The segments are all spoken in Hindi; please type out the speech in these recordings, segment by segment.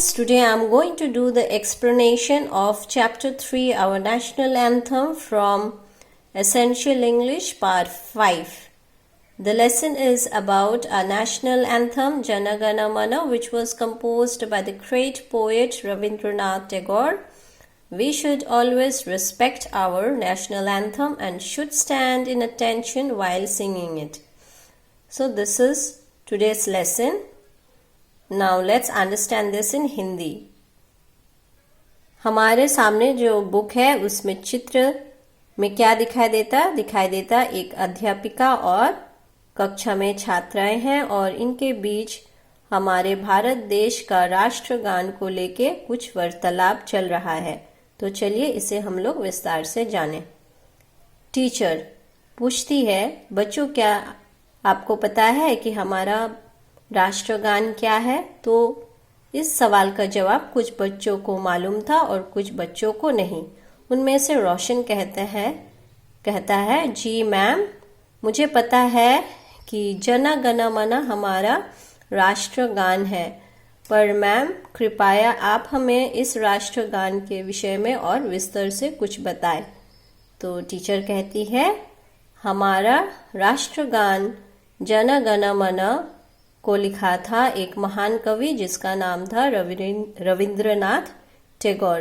friends, today I am going to do the explanation of chapter 3, our national anthem, from Essential English part 5. The lesson is about our national anthem Jana Gana Mana, which was composed by the great poet Rabindranath Tagore. We should always respect our national anthem and should stand in attention while singing it. So this is today's lesson. Now let's understand this in Hindi. हमारे सामने जो बुक है उसमें चित्र में क्या दिखाई देता एक अध्यापिका और कक्षा में छात्राएं हैं और इनके बीच हमारे भारत देश का राष्ट्रगान को लेके कुछ वार्तालाप चल रहा है. तो चलिए इसे हम लोग विस्तार से जानें. टीचर पूछती है, बच्चों क्या आपको पता है कि हमारा राष्ट्रगान क्या है? तो इस सवाल का जवाब कुछ बच्चों को मालूम था और कुछ बच्चों को नहीं. उनमें से रोशन कहता है जी मैम, मुझे पता है कि जन गण मन हमारा राष्ट्रगान है, पर मैम कृपया आप हमें इस राष्ट्रगान के विषय में और विस्तार से कुछ बताएं. तो टीचर कहती है, हमारा राष्ट्रगान जन गण मन को लिखा था एक महान कवि जिसका नाम था रविंद्रनाथ टैगोर,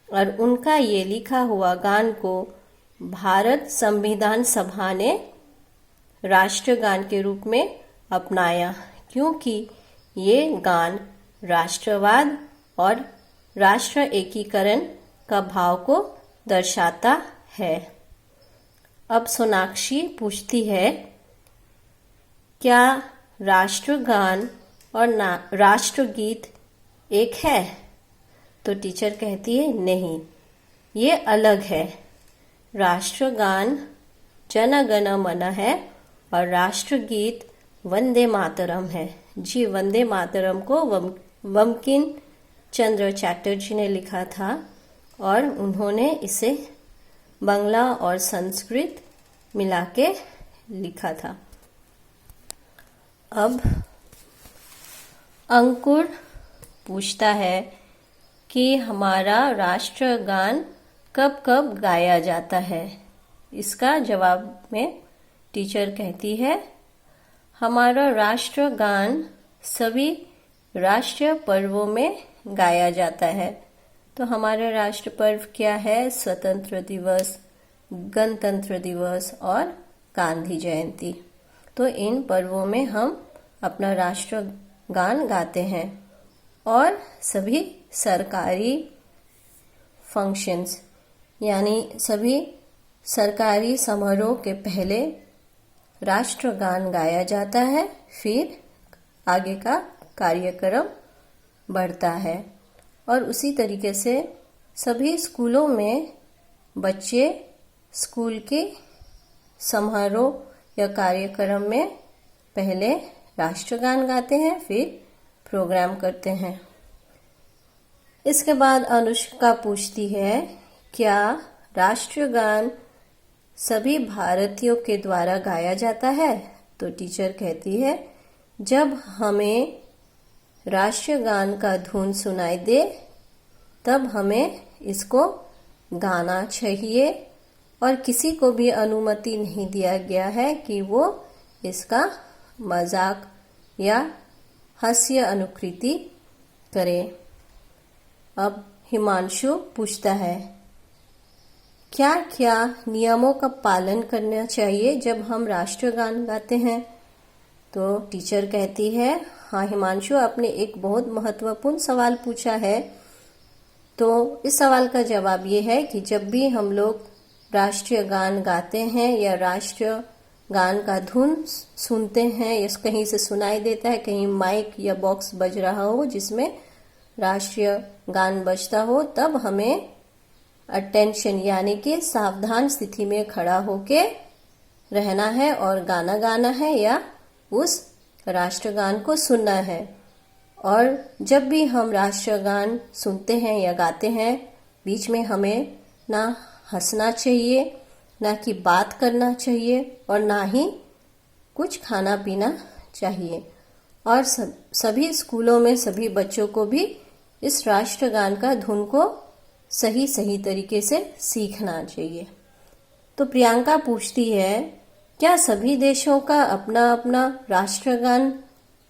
और उनका ये लिखा हुआ गान को भारत संविधान सभा ने राष्ट्रगान के रूप में अपनाया, क्योंकि ये गान राष्ट्रवाद और राष्ट्र एकीकरण का भाव को दर्शाता है. अब सोनाक्षी पूछती है, क्या राष्ट्रगान और राष्ट्रगीत एक है? तो टीचर कहती है नहीं, ये अलग है. राष्ट्रगान जन गण मन है और राष्ट्रगीत वंदे मातरम है. जी, वंदे मातरम को बंकिम चंद्र चटर्जी ने लिखा था और उन्होंने इसे बांग्ला और संस्कृत मिला के लिखा था. अब अंकुर पूछता है कि हमारा राष्ट्रगान कब कब गाया जाता है. इसका जवाब में टीचर कहती है, हमारा राष्ट्रगान सभी राष्ट्रीय पर्वों में गाया जाता है. तो हमारे राष्ट्र पर्व क्या है? स्वतंत्र दिवस, गणतंत्र दिवस और गांधी जयंती. तो इन पर्वों में हम अपना राष्ट्रगान गाते हैं और सभी सरकारी फंक्शंस यानी सभी सरकारी समारोह के पहले राष्ट्रगान गाया जाता है, फिर आगे का कार्यक्रम बढ़ता है. और उसी तरीके से सभी स्कूलों में बच्चे स्कूल के समारोह या कार्यक्रम में पहले राष्ट्रगान गाते हैं, फिर प्रोग्राम करते हैं. इसके बाद अनुष्का पूछती है, क्या राष्ट्रगान सभी भारतीयों के द्वारा गाया जाता है? तो टीचर कहती है, जब हमें राष्ट्रगान का धुन सुनाई दे तब हमें इसको गाना चाहिए और किसी को भी अनुमति नहीं दिया गया है कि वो इसका मजाक या हास्य अनुकृति करे. अब हिमांशु पूछता है, क्या क्या नियमों का पालन करना चाहिए जब हम राष्ट्रगान गाते हैं? तो टीचर कहती है, हाँ हिमांशु, आपने एक बहुत महत्वपूर्ण सवाल पूछा है. तो इस सवाल का जवाब ये है कि जब भी हम लोग राष्ट्रीय गान गाते हैं या राष्ट्रीय गान का धुन सुनते हैं या कहीं से सुनाई देता है, कहीं माइक या बॉक्स बज रहा हो जिसमें राष्ट्रीय गान बजता हो, तब हमें अटेंशन यानी कि सावधान स्थिति में खड़ा होके रहना है और गाना गाना है या उस राष्ट्रगान को सुनना है. और जब भी हम राष्ट्रगान सुनते हैं या गाते हैं, बीच में हमें ना हंसना चाहिए, ना कि बात करना चाहिए और ना ही कुछ खाना पीना चाहिए. और सभी स्कूलों में सभी बच्चों को भी इस राष्ट्रगान का धुन को सही सही तरीके से सीखना चाहिए। तो प्रियंका पूछती है, क्या सभी देशों का अपना अपना राष्ट्रगान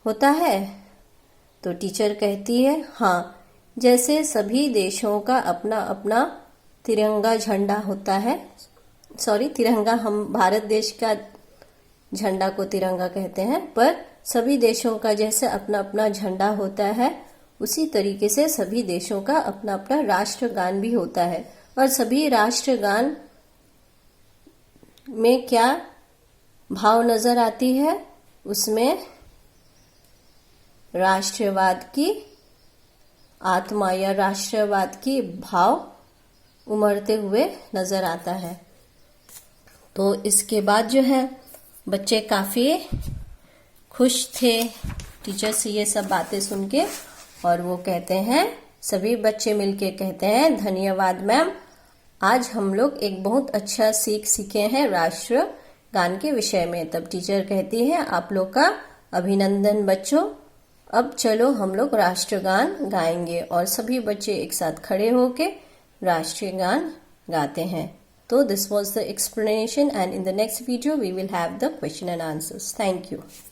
होता है? तो टीचर कहती है, हाँ, जैसे सभी देशों का अपना अपना तिरंगा झंडा होता है। तिरंगा, हम भारत देश का झंडा को तिरंगा कहते हैं, पर सभी देशों का जैसे अपना अपना झंडा होता है, उसी तरीके से सभी देशों का अपना अपना राष्ट्रगान भी होता है। और सभी राष्ट्रगान में क्या भाव नजर आती है? उसमें राष्ट्रवाद की आत्मा या राष्ट्रवाद की भाव उमड़ते हुए नजर आता है। तो इसके बाद जो है बच्चे काफी खुश थे टीचर से ये सब बातें सुन के, और वो कहते हैं, सभी बच्चे मिलके कहते हैं, धन्यवाद मैम, आज हम लोग एक बहुत अच्छा सीखे हैं राष्ट्रगान के विषय में। तब टीचर कहती है, आप लोग का अभिनंदन बच्चों, अब चलो हम लोग राष्ट्रगान गाएंगे। और सभी बच्चे एक साथ खड़े होके राष्ट्रगान गाते हैं। So this was the explanation, and in the next video we will have the question and answers. Thank you.